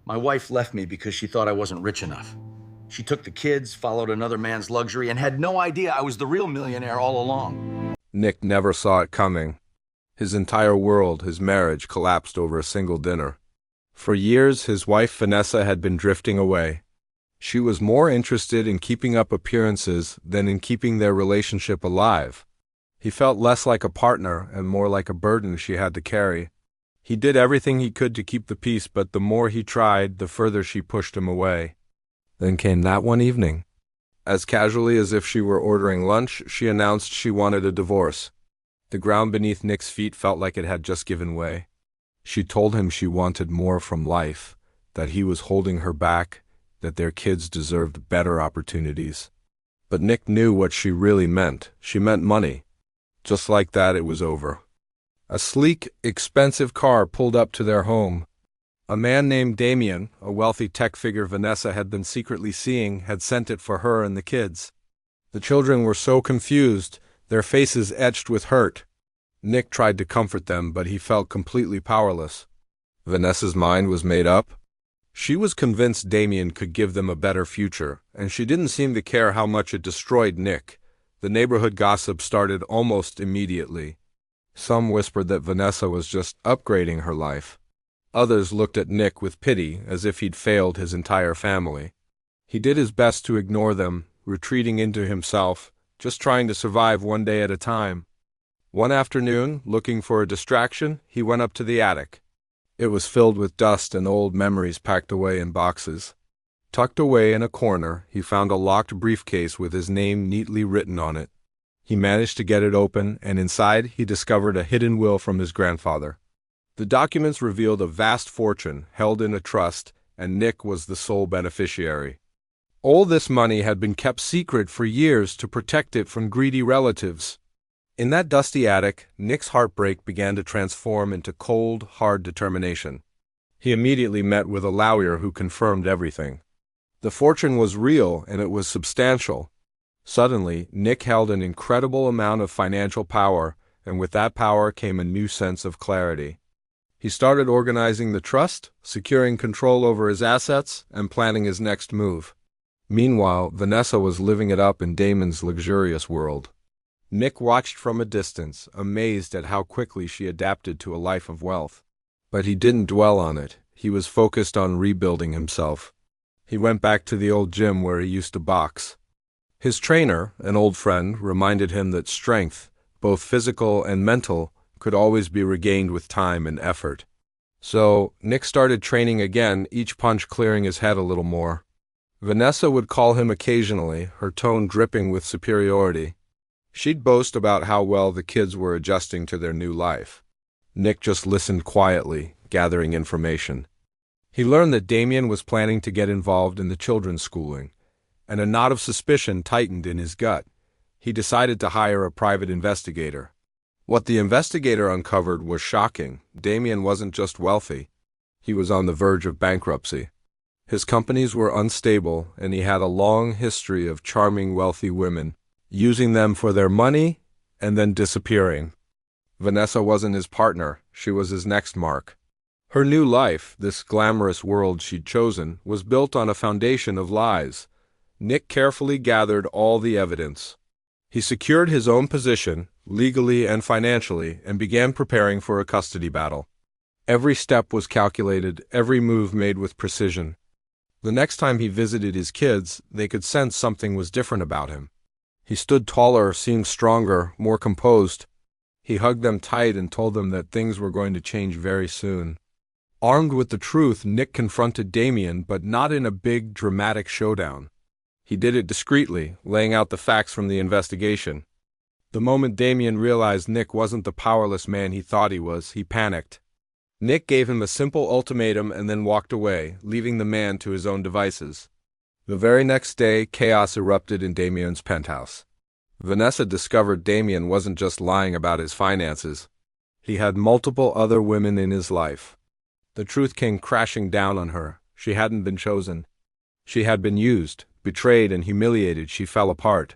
My wife left me because she thought I wasn't rich enough. She took the kids, followed another man's luxury, and had no idea I was the real millionaire all along. Nick never saw it coming. His entire world, his marriage, collapsed over a single dinner. For years, his wife Vanessa had been drifting away. She was more interested in keeping up appearances than in keeping their relationship alive. He felt less like a partner and more like a burden she had to carry. He did everything he could to keep the peace, but the more he tried, the further she pushed him away. Then came that one evening. As casually as if she were ordering lunch, she announced she wanted a divorce. The ground beneath Nick's feet felt like it had just given way. She told him she wanted more from life, that he was holding her back, that their kids deserved better opportunities. But Nick knew what she really meant. She meant money. Just like that, it was over. A sleek, expensive car pulled up to their home. A man named Damien, a wealthy tech figure Vanessa had been secretly seeing, had sent it for her and the kids. The children were so confused, their faces etched with hurt. Nick tried to comfort them, but he felt completely powerless. Vanessa's mind was made up. She was convinced Damien could give them a better future, and she didn't seem to care how much it destroyed Nick. The neighborhood gossip started almost immediately. Some whispered that Vanessa was just upgrading her life. Others looked at Nick with pity, as if he'd failed his entire family. He did his best to ignore them, retreating into himself, just trying to survive one day at a time. One afternoon, looking for a distraction, he went up to the attic. It was filled with dust and old memories packed away in boxes. Tucked away in a corner, he found a locked briefcase with his name neatly written on it. He managed to get it open, and inside he discovered a hidden will from his grandfather. The documents revealed a vast fortune held in a trust, and Nick was the sole beneficiary. All this money had been kept secret for years to protect it from greedy relatives. In that dusty attic, Nick's heartbreak began to transform into cold, hard determination. He immediately met with a lawyer who confirmed everything. The fortune was real, and it was substantial. Suddenly, Nick held an incredible amount of financial power, and with that power came a new sense of clarity. He started organizing the trust, securing control over his assets, and planning his next move. Meanwhile, Vanessa was living it up in Damon's luxurious world. Nick watched from a distance, amazed at how quickly she adapted to a life of wealth. But he didn't dwell on it. He was focused on rebuilding himself. He went back to the old gym where he used to box. His trainer, an old friend, reminded him that strength, both physical and mental, could always be regained with time and effort. So, Nick started training again, each punch clearing his head a little more. Vanessa would call him occasionally, her tone dripping with superiority. She'd boast about how well the kids were adjusting to their new life. Nick just listened quietly, gathering information. He learned that Damien was planning to get involved in the children's schooling, and a knot of suspicion tightened in his gut. He decided to hire a private investigator. What the investigator uncovered was shocking. Damien wasn't just wealthy. He was on the verge of bankruptcy. His companies were unstable, and he had a long history of charming wealthy women, using them for their money and then disappearing. Vanessa wasn't his partner. She was his next mark. Her new life, this glamorous world she'd chosen, was built on a foundation of lies. Nick carefully gathered all the evidence. He secured his own position, legally and financially, and began preparing for a custody battle. Every step was calculated, every move made with precision. The next time he visited his kids, they could sense something was different about him. He stood taller, seemed stronger, more composed. He hugged them tight and told them that things were going to change very soon. Armed with the truth, Nick confronted Damien, but not in a big, dramatic showdown. He did it discreetly, laying out the facts from the investigation. The moment Damien realized Nick wasn't the powerless man he thought he was, he panicked. Nick gave him a simple ultimatum and then walked away, leaving the man to his own devices. The very next day, chaos erupted in Damien's penthouse. Vanessa discovered Damien wasn't just lying about his finances. He had multiple other women in his life. The truth came crashing down on her. She hadn't been chosen. She had been used, betrayed, and humiliated. She fell apart.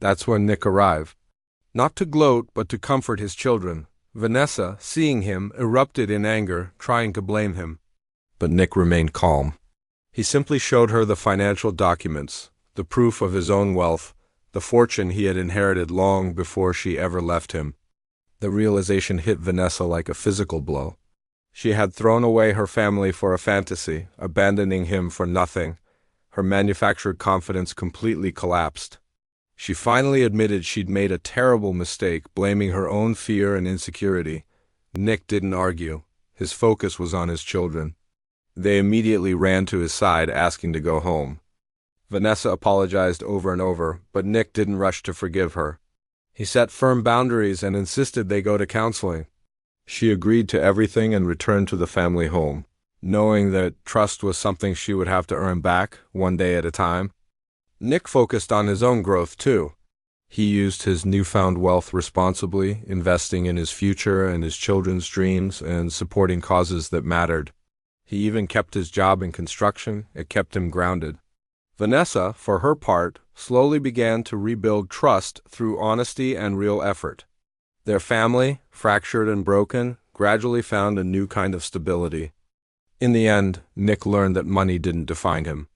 That's when Nick arrived. Not to gloat, but to comfort his children. Vanessa, seeing him, erupted in anger, trying to blame him. But Nick remained calm. He simply showed her the financial documents, the proof of his own wealth, the fortune he had inherited long before she ever left him. The realization hit Vanessa like a physical blow. She had thrown away her family for a fantasy, abandoning him for nothing. Her manufactured confidence completely collapsed. She finally admitted she'd made a terrible mistake, blaming her own fear and insecurity. Nick didn't argue. His focus was on his children. They immediately ran to his side, asking to go home. Vanessa apologized over and over, but Nick didn't rush to forgive her. He set firm boundaries and insisted they go to counseling. She agreed to everything and returned to the family home, knowing that trust was something she would have to earn back, one day at a time. Nick focused on his own growth, too. He used his newfound wealth responsibly, investing in his future and his children's dreams and supporting causes that mattered. He even kept his job in construction. It kept him grounded. Vanessa, for her part, slowly began to rebuild trust through honesty and real effort. Their family, fractured and broken, gradually found a new kind of stability. In the end, Nick learned that money didn't define him.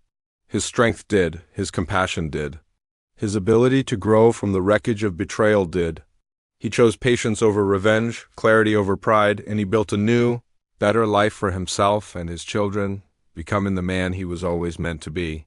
His strength did, his compassion did. His ability to grow from the wreckage of betrayal did. He chose patience over revenge, clarity over pride, and he built a new, better life for himself and his children, becoming the man he was always meant to be.